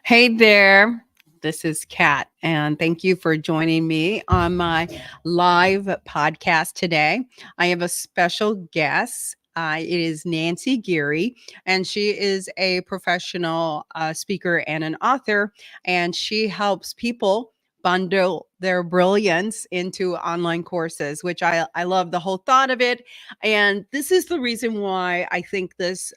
Hey there. This is Kat, and thank you for joining me on my live podcast today. I have a special guest. It is Nancy Giere, and she is a professional speaker and an author, and she helps people bundle their brilliance into online courses, which I love the whole thought of it. And this is the reason why I think this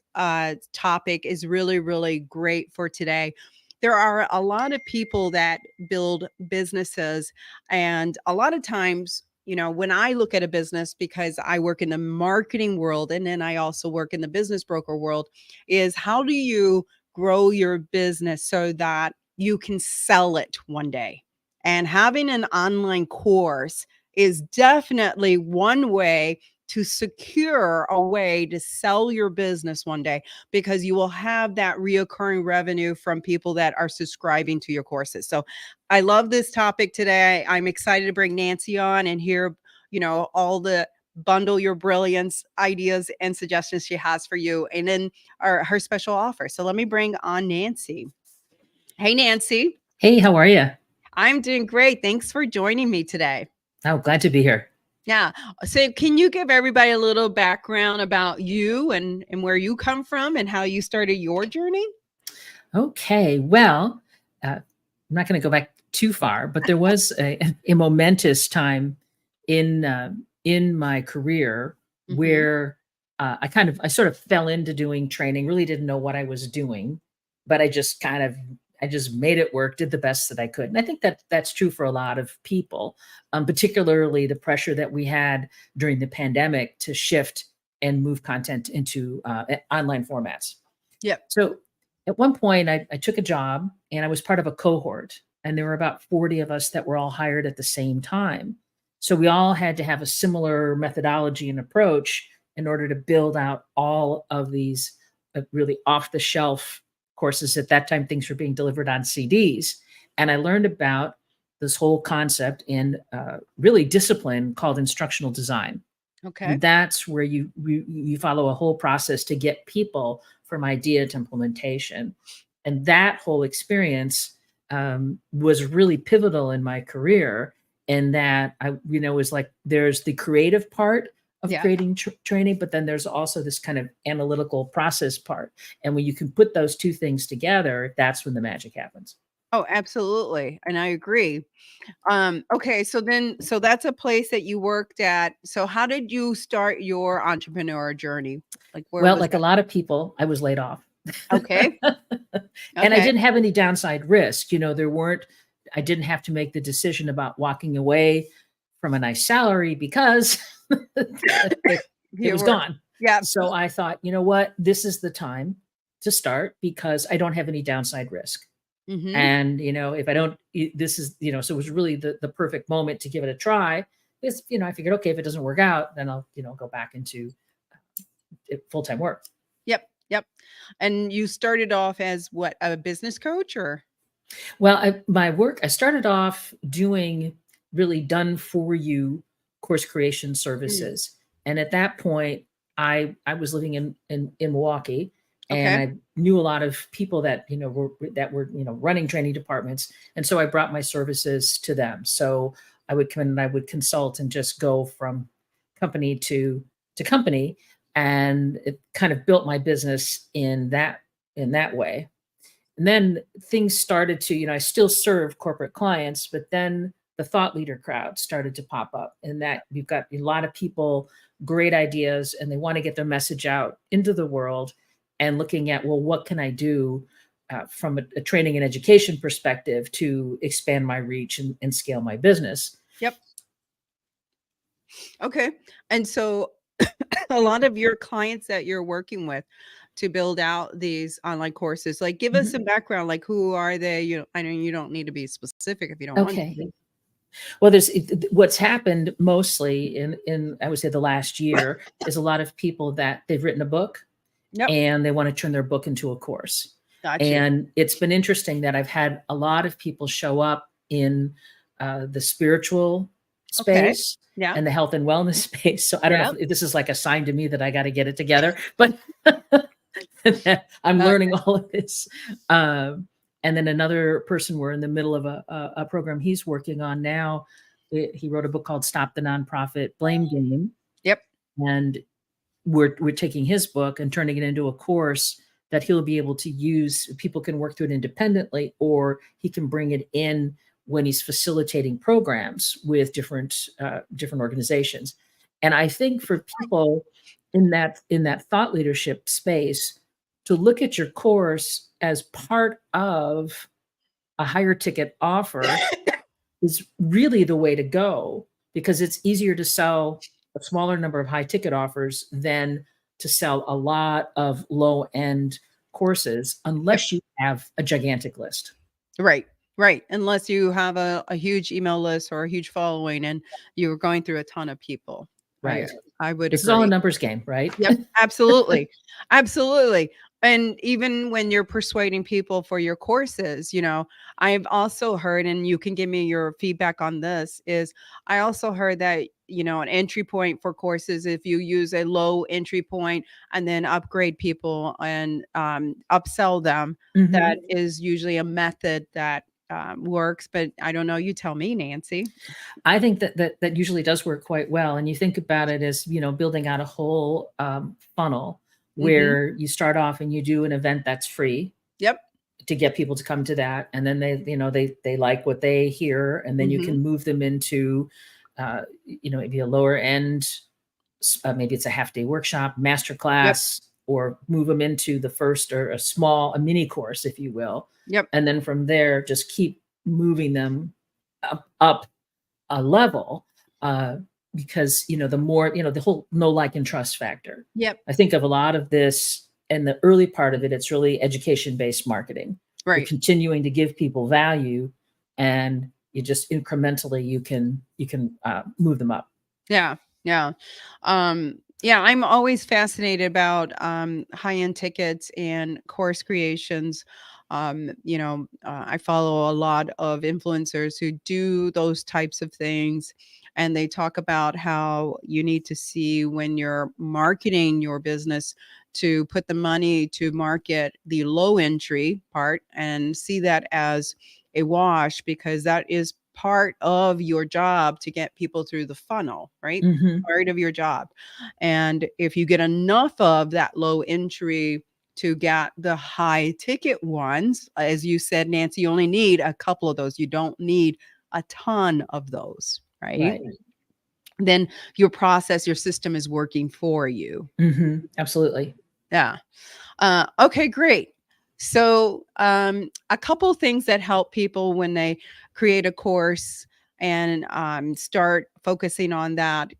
topic is really, really great for today. There are a lot of people that build businesses, and a lot of times, when I look at a business, because I work in the marketing world and then I also work in the business broker world, is how do you grow your business so that you can sell it one day? And having an online course is definitely one way to secure a way to sell your business one day, because you will have that reoccurring revenue from people that are subscribing to your courses. So I love this topic today. I'm excited to bring Nancy on and hear, all the bundle your brilliance ideas and suggestions she has for you, and then her special offer. So let me bring on Nancy. Hey, Nancy. Hey, how are you? I'm doing great. Thanks for joining me today. Oh, glad to be here. Yeah. So can you give everybody a little background about you and where you come from and how you started your journey? Okay, well, I'm not going to go back too far, but there was a momentous time in my career Mm-hmm. where I sort of fell into doing training. Really didn't know what I was doing, but I just made it work, did the best that I could, and I think that that's true for a lot of people, particularly the pressure that we had during the pandemic to shift and move content into online formats. Yep. So at one point, I took a job and I was part of a cohort, and there were about 40 of us that were all hired at the same time. So we all had to have a similar methodology and approach in order to build out all of these really off the shelf courses. At that time, things were being delivered on CDs. And I learned about this whole concept in really discipline called instructional design. Okay. And that's where you follow a whole process to get people from idea to implementation. And that whole experience was really pivotal in my career. In that was like there's the creative part of Yeah. creating training, but then there's also this kind of analytical process part. And when you can put those two things together, that's when the magic happens. Oh, absolutely. And I agree. Okay, so that's a place that you worked at. So how did you start your entrepreneur journey? Like where Well, was like a that? lot of people, I was laid off. Okay. And I Okay. didn't have any downside risk. I didn't have to make the decision about walking away from a nice salary because it You was were. gone. Yeah. So I thought, you know what? This is the time to start because I don't have any downside risk. Mhm. And, if I don't, this is, so it was really the perfect moment to give it a try. Because, I figured, okay, if it doesn't work out, then I'll, go back into full-time work. Yep. Yep. And you started off as what, a business coach or? Well, my work, I started off doing really done for you course creation Mm. services. And at that point, I was living in Milwaukee, and Okay. I knew a lot of people that, were, running training departments. And so I brought my services to them. So I would come in and I would consult and just go from company to company. And it kind of built my business in that way. And then things started to, I still serve corporate clients, but then the thought leader crowd started to pop up, and that you've got a lot of people, great ideas, and they want to get their message out into the world, and looking at, well, what can I do from a training and education perspective to expand my reach and scale my business? Yep. Okay. And so a lot of your clients that you're working with to build out these online courses, like give us Mhm. some background, like who are they? I know you don't need to be specific if you don't want Okay. to. Well, what's happened mostly in I would say the last year is a lot of people that they've written a book Yep. and they want to turn their book into a course. Got you. And it's been interesting that I've had a lot of people show up in the spiritual Okay. space Yeah. and the health and wellness space. So I don't know Yep. if this is like a sign to me that I got to get it together, but I'm Okay. learning all of this. Um, And then another person, we're in the middle of a program he's working on now. He wrote a book called Stop the Nonprofit Blame Game. Yep. And we're taking his book and turning it into a course that he'll be able to use. People can work through it independently, or he can bring it in when he's facilitating programs with different organizations. And I think for people in that thought leadership space, to look at your course as part of a higher ticket offer is really the way to go, because it's easier to sell a smaller number of high ticket offers than to sell a lot of low end courses, Yep. unless you have a gigantic list. Right. Right. Unless you have a huge email list or a huge following and you're going through a ton of people. I Right. I would This is all a agree. numbers game, right? Yep, absolutely. Absolutely. And even when you're persuading people for your courses, I've also heard, and you can give me your feedback on this, is I also heard that, an entry point for courses, if you use a low entry point and then upgrade people and upsell them, that Mhm. is usually a method that works. But I don't know. You tell me, Nancy. I think that usually does work quite well. And you think about it as, building out a whole funnel Hmm. where you start off and you do an event that's free Yep. to get people to come to that, and then they like what they hear, and then you Hmm. can move them into maybe a lower end, maybe it's a half day workshop, master Yep. class, or move them into the first, or a mini course, if you will. Yep. And then from there just keep moving them up a level, uh, because the more, the whole know, like, and trust factor. Yep. I think of a lot of this in the early part of it, it's really education based marketing. You're Right. continuing to give people value, and you just incrementally you can move them up. Yeah, yeah. Yeah, I'm always fascinated about high-end tickets and course creations. I follow a lot of influencers who do those types of things, and they talk about how you need to see when you're marketing your business to put the money to market the low entry part and see that as a wash, because that is part of your job to get people through the funnel, right? Hmm. Part of your job. And if you get enough of that low entry to get the high ticket ones, as you said, Nancy, you only need a couple of those. You don't need a ton of those, right? Right. Then your process, your system is working for you. Hmm. Absolutely. Yeah. Okay, great. So, a couple things that help people when they create a course and start focusing on that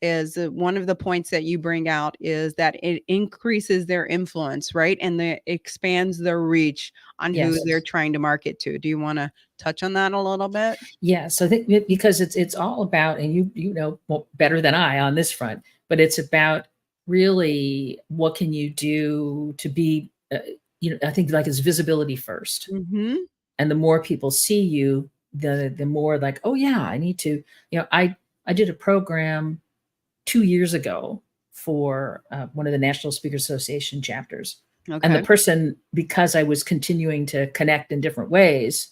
is one of the points that you bring out is that it increases their influence, right? And it expands their reach on who Yes. they're trying to market to. Do you want to touch on that a little bit? Yes, I think because it's all about, and you know well, better than I on this front, but it's about really what can you do to be, I think, like, it's visibility first, Hmm. and the more people see you, the more, like, oh yeah, I need to, I did a program 2 years ago for one of the National Speakers Association chapters, and the Okay. person, because I was continuing to connect in different ways,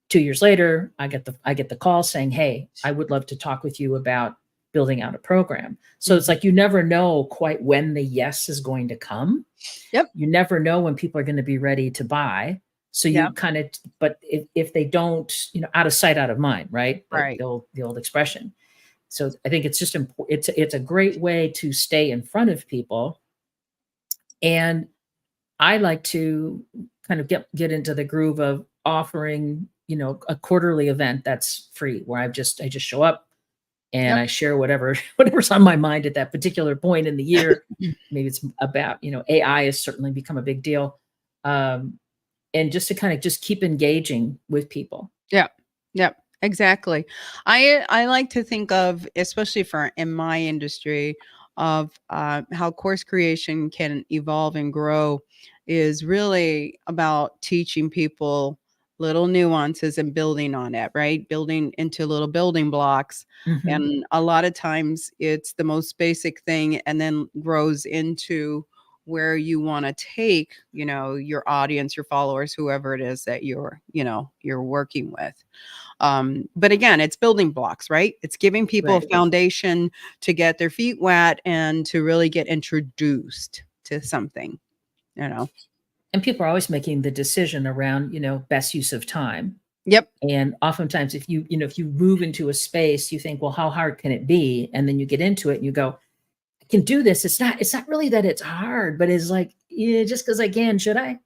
2 years later, I get the call saying, "Hey, I would love to talk with you about building out a program." So it's Mhm. like you never know quite when the yes is going to come. Yep. You never know when people are going to be ready to buy. So you Yep. kind of, but if they don't, out of sight, out of mind, right? The, Right. the old the old expression. So I think it's just important. It's a great way to stay in front of people, and I like to kind of get into the groove of offering, a quarterly event that's free, where I just show up and Yep. I share whatever's on my mind at that particular point in the year. Maybe it's about, AI has certainly become a big deal. Um, and just to kind of just keep engaging with people. Yep. Yep. Exactly. I like to think of, especially for in my industry, of how course creation can evolve and grow is really about teaching people little nuances and building on it, right? Building into little building blocks. Hmm. And a lot of times it's the most basic thing and then grows into where you want to take, your audience, your followers, whoever it is that you're working with. But again, it's building blocks, right? It's giving people a foundation to get their feet wet and to really get introduced to something, And people are always making the decision around, best use of time. Yep. And oftentimes if you move into a space, you think, well, how hard can it be? And then you get into it and you go, I can do this. It's not really that it's hard, but it's like, yeah, just because I can, should I?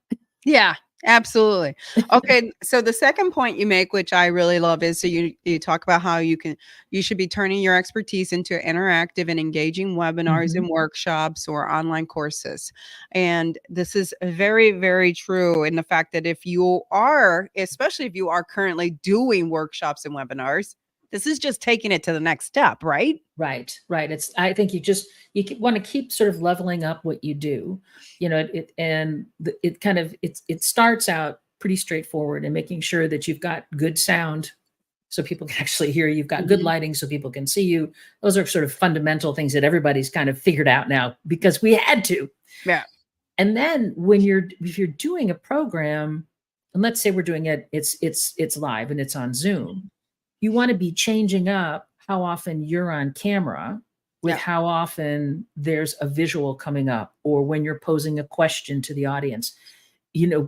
Yeah, absolutely. Okay, so the second point you make, which I really love, is so you talk about how you should be turning your expertise into interactive and engaging webinars and workshops or online courses. And this is very, very true in the fact that especially if you are currently doing workshops and webinars, this is just taking it to the next step, right? Right. I think you want to keep sort of leveling up what you do, it starts out pretty straightforward and making sure that you've got good sound so people can actually hear you. You've got good lighting so people can see you. Those are sort of fundamental things that everybody's kind of figured out now because we had to. Yeah. And then if you're doing a program, and let's say we're doing it's live and it's on Zoom, you want to be changing up how often you're on camera with how often there's a visual coming up, or when you're posing a question to the audience,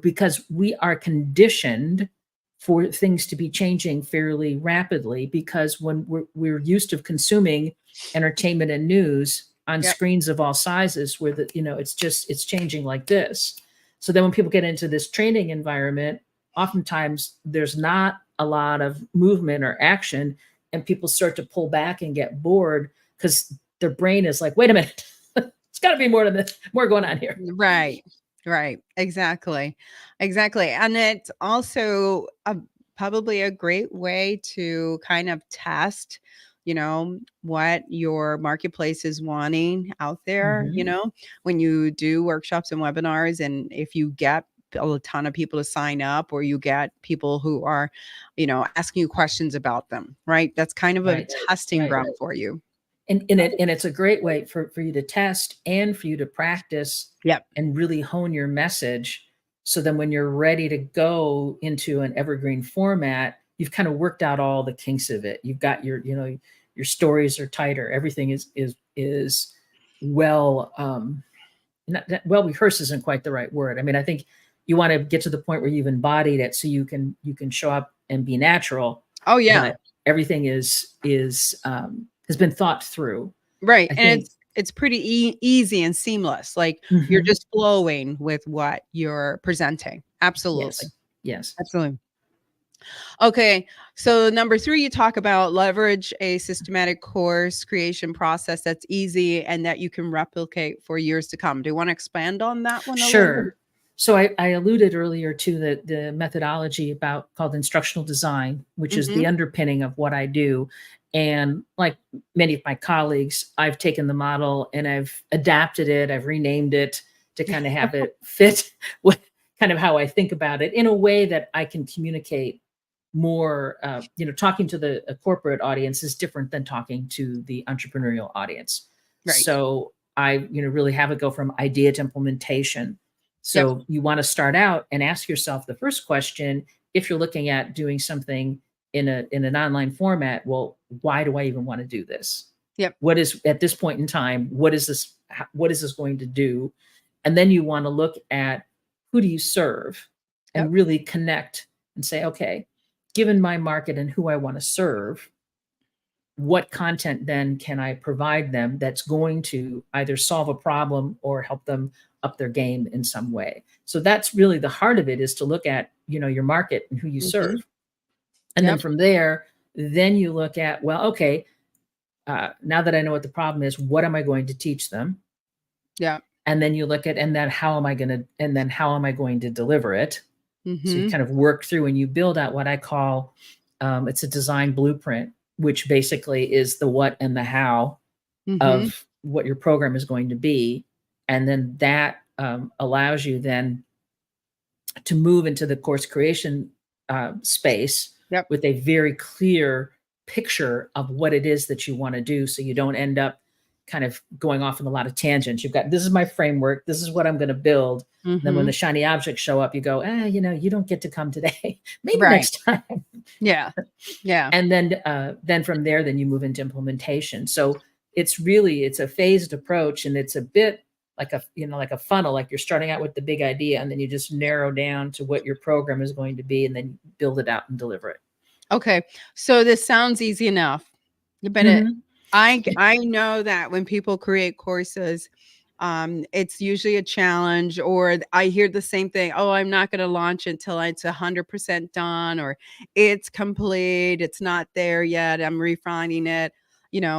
because we are conditioned for things to be changing fairly rapidly, because when we're used to consuming entertainment and news on screens of all sizes where it's changing like this. So then when people get into this training environment, oftentimes there's not a lot of movement or action, and people start to pull back and get bored because their brain is like, wait a minute, it's got to be more going on here. Right. Exactly. And it's also probably a great way to kind of test, what your marketplace is wanting out there, when you do workshops and webinars. And if you get a ton of people to sign up, or you get people who are, asking you questions about them, right? That's kind of a testing ground for you. And it's a great way for you to test and for you to practice and really hone your message. So then when you're ready to go into an evergreen format, you've kind of worked out all the kinks of it. You've got your stories are tighter. Everything is well, well rehearsed isn't quite the right word. I mean, I think you want to get to the point where you've embodied it so you can show up and be natural. Oh yeah. But everything has been thought through. Right. And it's pretty easy and seamless. Like you're just flowing with what you're presenting. Absolutely. Yes. Absolutely. Okay. So number 3, you talk about leverage a systematic course creation process that's easy and that you can replicate for years to come. Do you want to expand on that one? Sure. So I alluded earlier to the methodology called instructional design, which is the underpinning of what I do. And like many of my colleagues, I've taken the model and I've adapted it. I've renamed it to kind of have it fit with kind of how I think about it in a way that I can communicate more. Talking to a corporate audience is different than talking to the entrepreneurial audience. Right. So I, really have it go from idea to implementation. So you want to start out and ask yourself the first question, if you're looking at doing something in an online format, well, why do I even want to do this? What is, at this point in time, what is this going to do? And then you want to look at who do you serve and really connect and say, okay, given my market and who I want to serve, what content then can I provide them that's going to either solve a problem or help them up their game in some way? So that's really the heart of it, is to look at, your market and who you serve. And then from there, then you look at, well, okay, now that I know what the problem is, what am I going to teach them? And then you look at, and then how am I going to deliver it? So you kind of work through and you build out what I call, it's a design blueprint, which basically is the what and the how of what your program is going to be. And then that allows you then to move into the course creation space with a very clear picture of what it is that you want to do. So you don't end up kind of going off in a lot of tangents. You've got, this is my framework, this is what I'm going to build. Then when the shiny objects show up, you go, you don't get to come today. Maybe Right. next time. Yeah. Yeah. And then from there, then you move into implementation. So it's a phased approach, and it's a bit like a funnel. Like you're starting out with the big idea, and then you just narrow down to what your program is going to be, and then build it out and deliver it. Okay. So this sounds easy enough, but I know that when people create courses, it's usually a challenge, or I hear the same thing. Oh, I'm not going to launch until it's 100% done, or it's complete. It's not there yet. I'm refining it.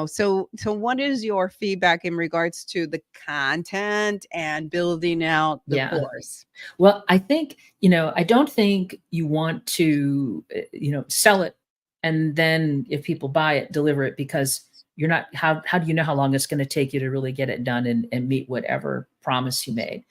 So what is your feedback in regards to the content and building out the Yeah. course? Well, I think, I don't think you want to, sell it, and then if people buy it, deliver it, because you're not, how do you know how long it's going to take you to really get it done and meet whatever promise you made?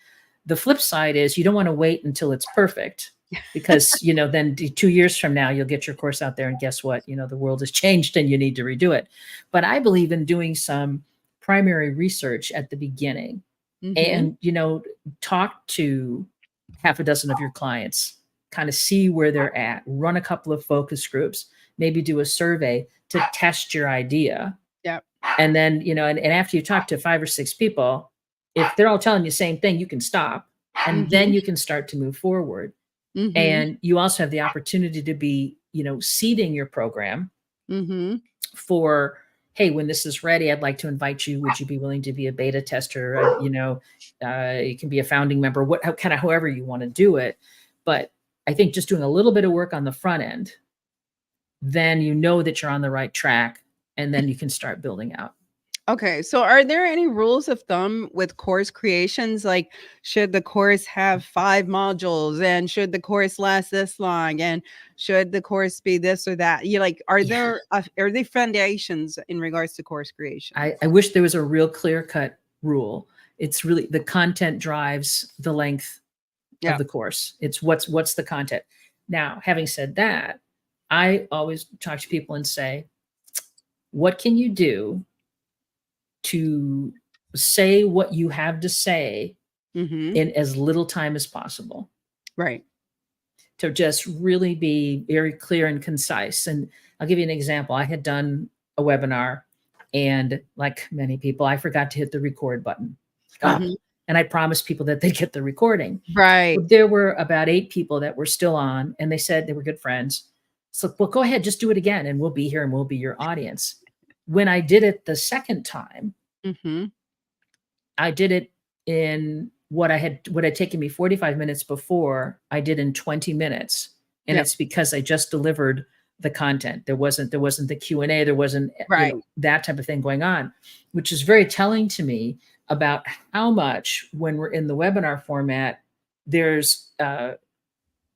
The flip side is you don't want to wait until it's perfect, because, then 2 years from now, you'll get your course out there, and guess what? The world has changed and you need to redo it. But I believe in doing some primary research at the beginning, and, talk to half a dozen of your clients, kind of see where they're at, run a couple of focus groups, maybe do a survey to test your idea. Yeah. And then, and after you talk to 5 or 6 people, if they're all telling you the same thing, you can stop, and then you can start to move forward. And you also have the opportunity to be, seeding your program for, hey, when this is ready, I'd like to invite you. Would you be willing to be a beta tester? You can be a founding member, however you want to do it. But I think just doing a little bit of work on the front end, then you know that you're on the right track, and then you can start building out. Okay. So are there any rules of thumb with course creations? Like, should the course have 5 modules, and should the course last this long, and should the course be this or that? Are there foundations in regards to course creation? I wish there was a real clear-cut rule. It's really the content drives the length of the course. It's what's the content. Now, having said that, I always talk to people and say, what can you do to say what you have to say in as little time as possible? Right. To just really be very clear and concise. And I'll give you an example. I had done a webinar, and like many people, I forgot to hit the record button. And I promised people that they'd get the recording. Right. But there were about 8 people that were still on, and they said they were good friends. So, well, go ahead, just do it again, and we'll be here, and we'll be your audience. When I did it the second time, I did it in what had taken me 45 minutes before, I did in 20 minutes. And it's because I just delivered the content. There wasn't the Q&A. There wasn't that type of thing going on, which is very telling to me about how much, when we're in the webinar format, there's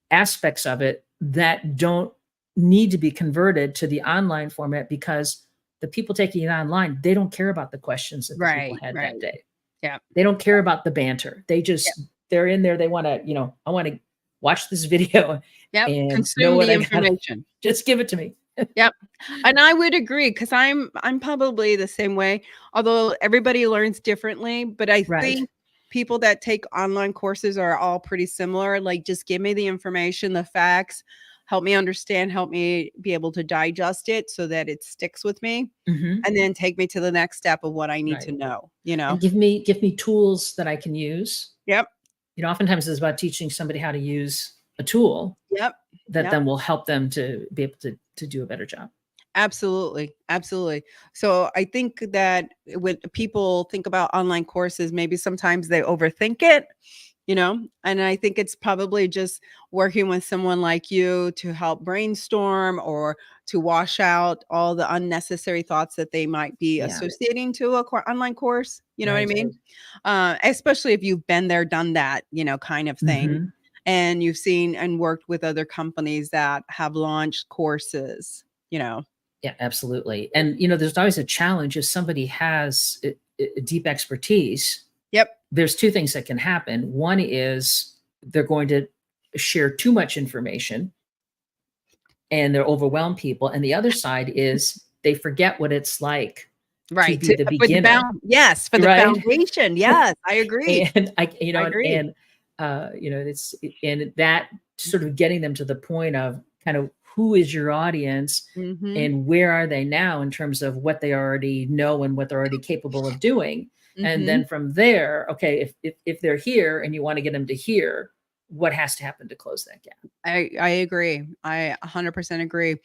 aspects of it that don't need to be converted to the online format, because the people taking it online, they don't care about the questions that the people had that day. Yeah. They don't care about the banter. They just, they're in there. They want to, I want to watch this video and consume know what the I got. information. Just give it to me. Yep. And I would agree, because I'm probably the same way, although everybody learns differently. But I think people that take online courses are all pretty similar. Like, just give me the information, the facts, help me understand, help me be able to digest it so that it sticks with me, and then take me to the next step of what I need to know, And give me tools that I can use. Yep. Oftentimes it's about teaching somebody how to use a tool. That then will help them to be able to do a better job. Absolutely. Absolutely. So I think that when people think about online courses, maybe sometimes they overthink it, and I think it's probably just working with someone like you to help brainstorm, or to wash out all the unnecessary thoughts that they might be associating to a online course. You know what I mean? Especially if you've been there, done that, kind of thing. And you've seen and worked with other companies that have launched courses, Yeah, absolutely. And, there's always a challenge if somebody has a deep expertise. There's 2 things that can happen. One is they're going to share too much information, and they'll overwhelm people. And the other side is they forget what it's like to Right. be the For the beginner, yes, for the right? foundation. Yes, I agree. And I agree. it's and that sort of getting them to the point of kind of who is your audience Mhm. and where are they now in terms of what they already know and what they're already capable of doing. And Mhm. then from there, okay, if they're here and you want to get them to here, what has to happen to close that gap? I agree. I 100% agree.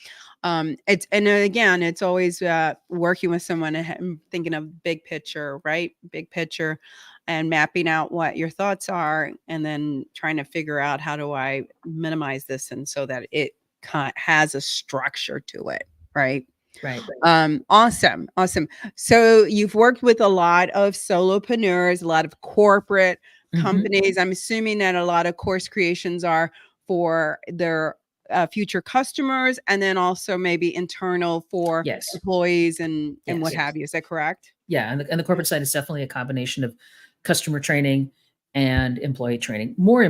It's and again, it's always working with someone and thinking of big picture, right? Big picture, and mapping out what your thoughts are, and then trying to figure out how do I minimize this, and so that it has a structure to it, right? Right. Awesome, awesome. So you've worked with a lot of solopreneurs, a lot of corporate Hmm. companies. I'm assuming that a lot of course creations are for their future customers, and then also maybe internal for Yes. employees and what Yes. have you. Is that correct? Yeah. And the Yeah. corporate side is definitely a combination of customer training and employee training. More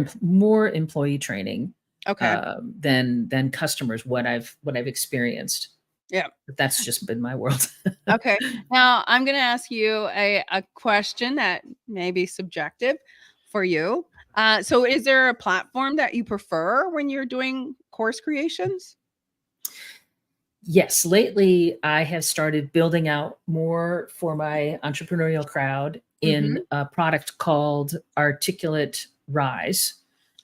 employee training Okay. than customers. What I've experienced. Yeah. But that's just been my world. Okay. Now I'm going to ask you a question that may be subjective for you. So, is there a platform that you prefer when you're doing course creations? Yes, lately I have started building out more for my entrepreneurial crowd in Hmm. a product called Articulate Rise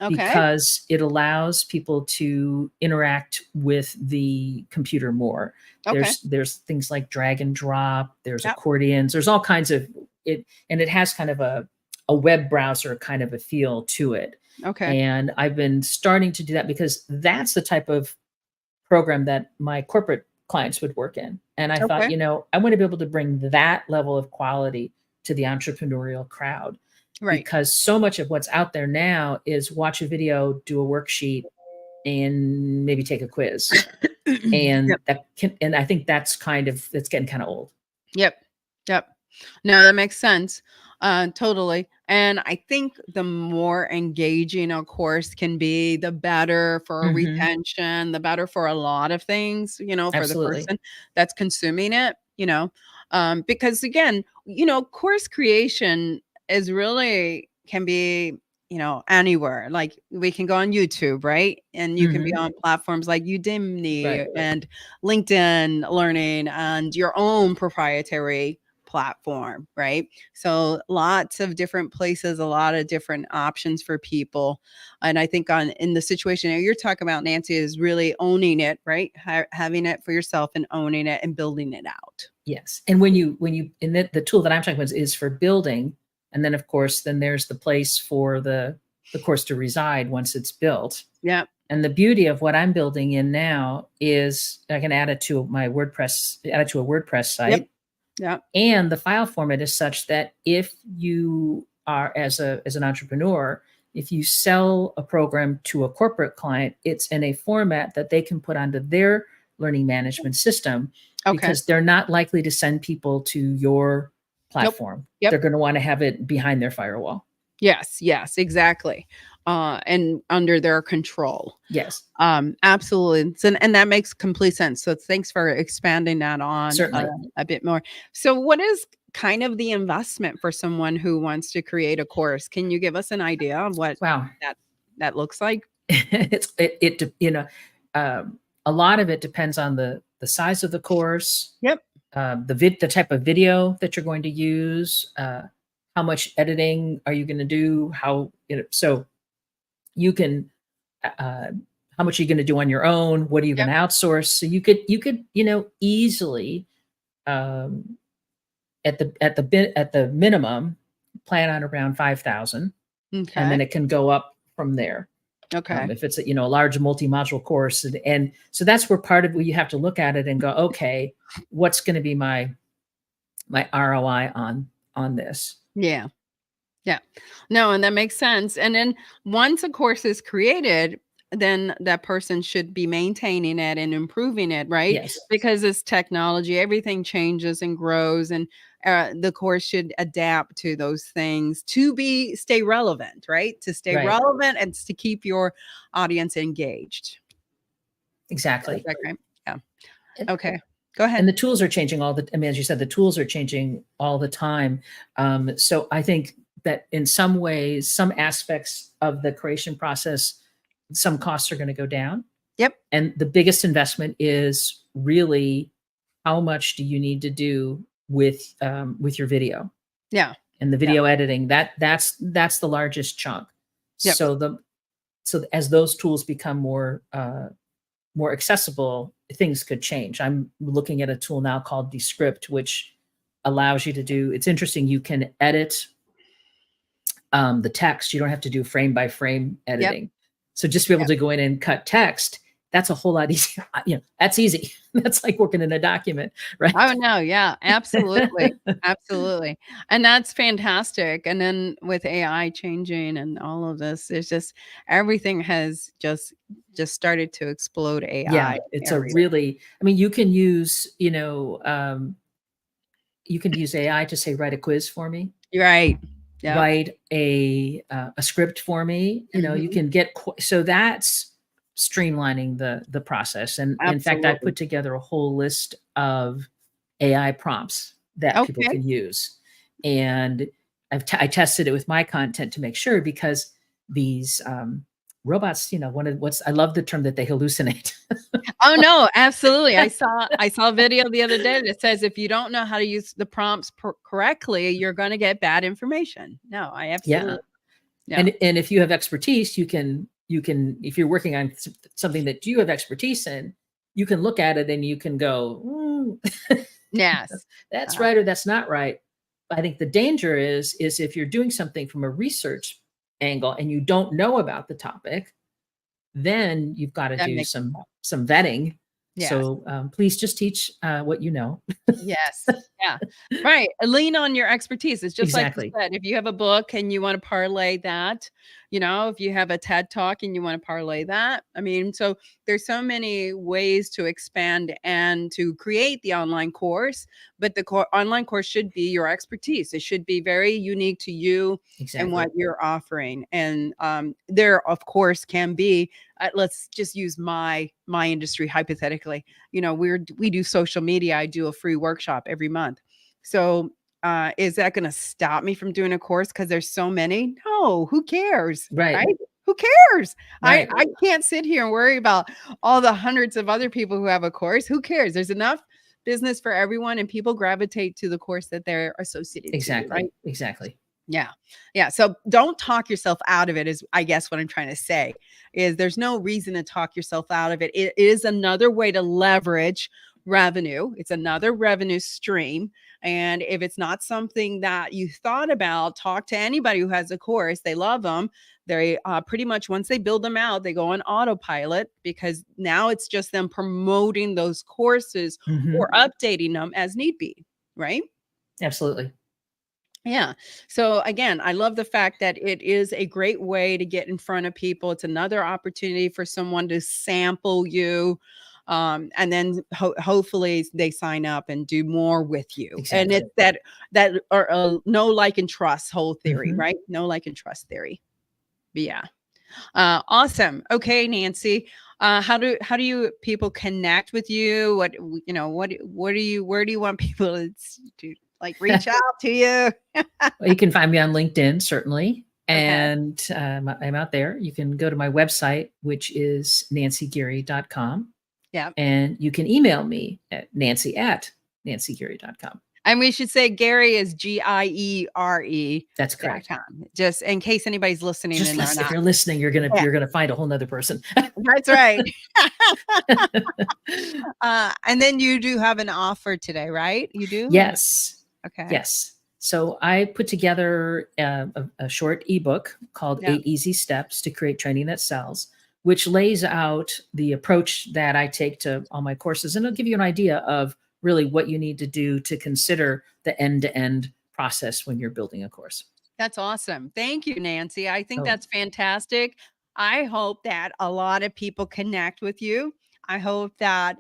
Okay. because it allows people to interact with the computer more. Okay. There's things like drag and drop, there's Yep. accordions, there's all kinds of it, and it has kind of a web browser kind of a feel to it. Okay. And I've been starting to do that because that's the type of program that my corporate clients would work in. And I thought, Okay. I want to be able to bring that level of quality to the entrepreneurial crowd Right. because so much of what's out there now is watch a video, do a worksheet, and maybe take a quiz. And Yep. and I think that's getting kind of old. Yep. Yep. No, that makes sense. Totally. And I think the more engaging a course can be, the better for Hmm. retention, the better for a lot of things, for the Absolutely. person that's consuming it. Because again, course creation is really can be, anywhere. Like we can go on YouTube, right? And you can be Hmm. on platforms like Udemy Right. and LinkedIn Learning and your own proprietary platform, right? So lots of different places, a lot of different options for people. And I think in the situation that you're talking about, Nancy, is really owning it, right? Having it for yourself and owning it and building it out. Yes. And when you and the tool that I'm talking about is for building, and then of course then there's the place for the course to reside once it's built. Yeah. And the beauty of what I'm building in now is I can add it to a WordPress Yep. site. Yeah. And the file format is such that if you are as an entrepreneur, if you sell a program to a corporate client, it's in a format that they can put onto their learning management system Okay. because they're not likely to send people to your Nope. platform. They're Yep. going to want to have it behind their firewall. Yes. Yes. Exactly. And under their control. Yes, Absolutely. And that makes complete sense. So thanks for expanding that on certainly. a bit more. So what is kind of the investment for someone who wants to create a course? Can you give us an idea of what Wow. that that looks like? A lot of it depends on the size of the course, Yep. the type of video that you're going to use, how much editing are you going to do, so you can, uh, how much are you going to do on your own? What are you going Yep. to outsource? So you could easily, um, at the minimum, plan on around 5,000, and then Okay. it can go up from there. Okay. If it's a large multi-module course, and so that's where part of where you have to look at it and go, okay, what's going to be my ROI on this? Yeah. Yeah. No, and that makes sense. And then once a course is created, then that person should be maintaining it and improving it, right? Yes, Because it's technology, everything changes and grows, and the course should adapt to those things to stay relevant, right? To stay right, relevant and to keep your audience engaged. Is exactly. that great? Yeah. And Okay. Go ahead. And the tools are changing I mean, as you said, the tools are changing all the time. So I think that in some ways, some aspects of the creation process, some costs are going to go down. Yep. And the biggest investment is really how much do you need to do with your video Yeah. and the Yeah. video editing. That's the largest chunk. Yep. So as those tools become more accessible, things could change. I'm looking at a tool now called Descript, which allows you to do. It's interesting. You can edit the text. You don't have to do frame by frame Yep. editing. So just to be able Yep. to go in and cut text, that's a whole lot easier. That's easy. That's like working in a document, right? Oh no, yeah, absolutely. Absolutely. And that's fantastic. And then with AI changing and all of this, it's just everything has just started to explode Yeah, AI it's a area. really. I mean, you can use AI to say write a quiz for me, You're right. Yeah. write a script for me. You Mhm. can get so that's streamlining the process. And in fact, I Absolutely. put together a whole list of AI prompts that people Okay. can use, and I tested it with my content to make sure, because these robots, I love the term that they hallucinate. Oh no, absolutely. I saw a video the other day that says if you don't know how to use the prompts correctly, you're going to get bad information. No, I Yeah. absolutely. Yeah. And if you have expertise, you can if you're working on something that you have expertise in, you can look at it and you can go, Yes. that's right or that's not right. I think the danger is if you're doing something from a research angle and you don't know about the topic, then you've got to That do makes some vetting. yes. So please just teach what you know. Yes. Yeah. Right. Lean on your expertise. It's just like you Exactly. said, if you have a book and you want to parlay that, if you have a TED talk and you want to parlay that. I mean, so there's so many ways to expand and to create the online course, but the online course should be your expertise. It should be very unique to you and Exactly. what you're offering. And there, of course, can be. Let's just use my industry hypothetically. We do social media. I do a free workshop every month. So is that going to stop me from doing a course because there's so many? No, who cares? Right. Right? Who cares? I Right. I can't sit here and worry about all the hundreds of other people who have a course. Who cares? There's enough business for everyone, and people gravitate to the course that they're associated to, Exactly. right? Exactly. Yeah. Yeah. So don't talk yourself out of it, is I guess what I'm trying to say. Is there's no reason to talk yourself out of it. It is another way to leverage revenue. It's another revenue stream. And if it's not something that you thought about, talk to anybody who has a course. They love them. They pretty much, once they build them out, they go on autopilot, because now it's just them promoting those courses Hmm. or updating them as need be. Right. Absolutely. Yeah. So again, I love the fact that it is a great way to get in front of people. It's another opportunity for someone to sample you. And then hopefully they sign up and do more with you. And Exactly. it's that or no like and trust whole theory, Hmm. right? No like and trust theory. But yeah. Awesome. Okay, Nancy. How do you people connect with you? What do you where do you want people to like reach out to you? Well, you can find me on LinkedIn, certainly. Okay. And I'm out there. You can go to my website, which is nancygiere.com. Yeah. And you can email me at nancy@nancygiere.com. And we should say Gary is That's Giere.com. correct. Just in case anybody's listening Just and they're listen. If not. you're listening, Yeah, you're gonna find a whole nother person. that's right. And then you do have an offer today, right? You do? Yes. Okay. Yes. So I put together a short ebook called Yeah. 8 Easy Steps to Create Training That Sells, which lays out the approach that I take to all my courses. And it'll give you an idea of really what you need to do to consider the end-to-end process when you're building a course. That's awesome. Thank you, Nancy. I think Oh, that's fantastic. I hope that a lot of people connect with you. I hope that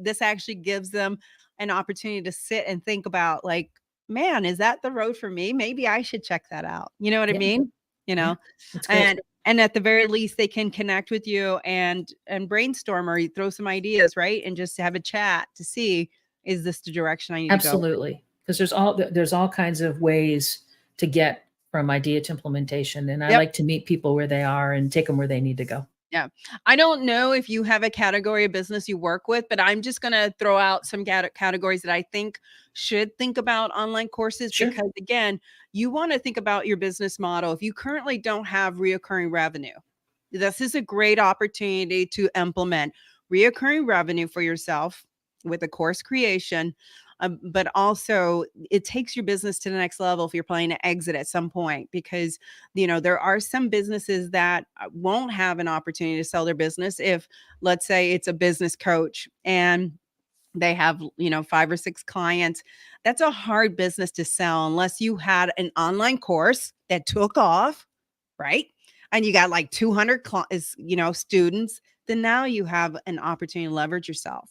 this actually gives them an opportunity to sit and think about, like, man, is that the road for me? Maybe I should check that out. You know what I yeah. mean? You Yeah. know, That's and great. And at the very least, they can connect with you and brainstorm or throw some ideas, right? And just have a chat to see, is this the direction I need to go? Absolutely, because there's all kinds of ways to get from idea to implementation, and I Yep. like to meet people where they are and take them where they need to go. Yeah. I don't know if you have a category of business you work with, but I'm just going to throw out some categories that I think should think about online courses Sure. because, again, you want to think about your business model. If you currently don't have reoccurring revenue, this is a great opportunity to implement reoccurring revenue for yourself with a course creation. But also, it takes your business to the next level if you're planning to exit at some point, because there are some businesses that won't have an opportunity to sell their business if, let's say, it's a business coach and they have 5 or 6 clients. That's a hard business to sell unless you had an online course that took off, right? And you got like 200 students. Then now you have an opportunity to leverage yourself.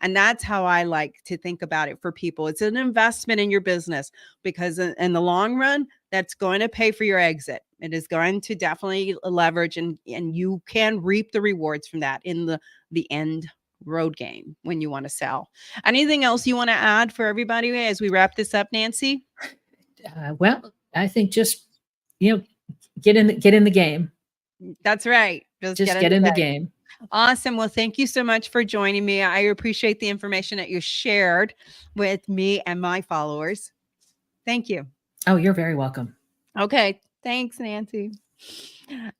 And that's how I like to think about it for people. It's an investment in your business because in the long run, that's going to pay for your exit. It is going to definitely leverage, and you can reap the rewards from that in the end road game when you want to sell. Anything else you want to add for everybody as we wrap this up, Nancy? Well, I think just get in the game. That's right. Just get in the game. Awesome. Well, thank you so much for joining me. I appreciate the information that you shared with me and my followers. Thank you. Oh, you're very welcome. Okay. Thanks, Nancy.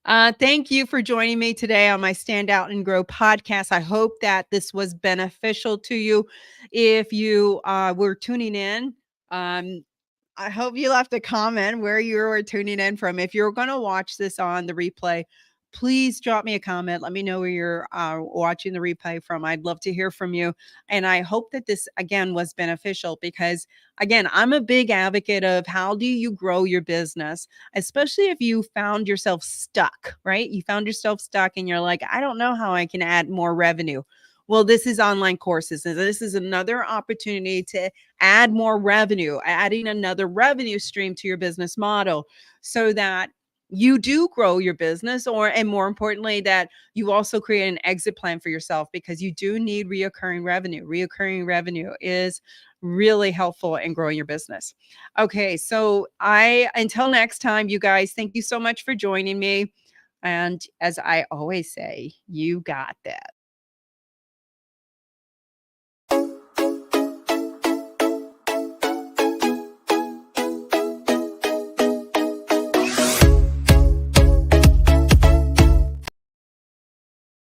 Thank you for joining me today on my Stand Out and Grow podcast. I hope that this was beneficial to you. If you were tuning in, I hope you left a comment where you were tuning in from. If you're going to watch this on the replay, please drop me a comment. Let me know where you're watching the replay from. I'd love to hear from you. And I hope that this, again, was beneficial because, again, I'm a big advocate of how do you grow your business, especially if you found yourself stuck, right? You found yourself stuck and you're like, I don't know how I can add more revenue. Well, this is online courses. And this is another opportunity to add more revenue, adding another revenue stream to your business model so that you do grow your business, and more importantly, that you also create an exit plan for yourself because you do need reoccurring revenue. Reoccurring revenue is really helpful in growing your business. Okay. So until next time, you guys, thank you so much for joining me. And as I always say, you got this.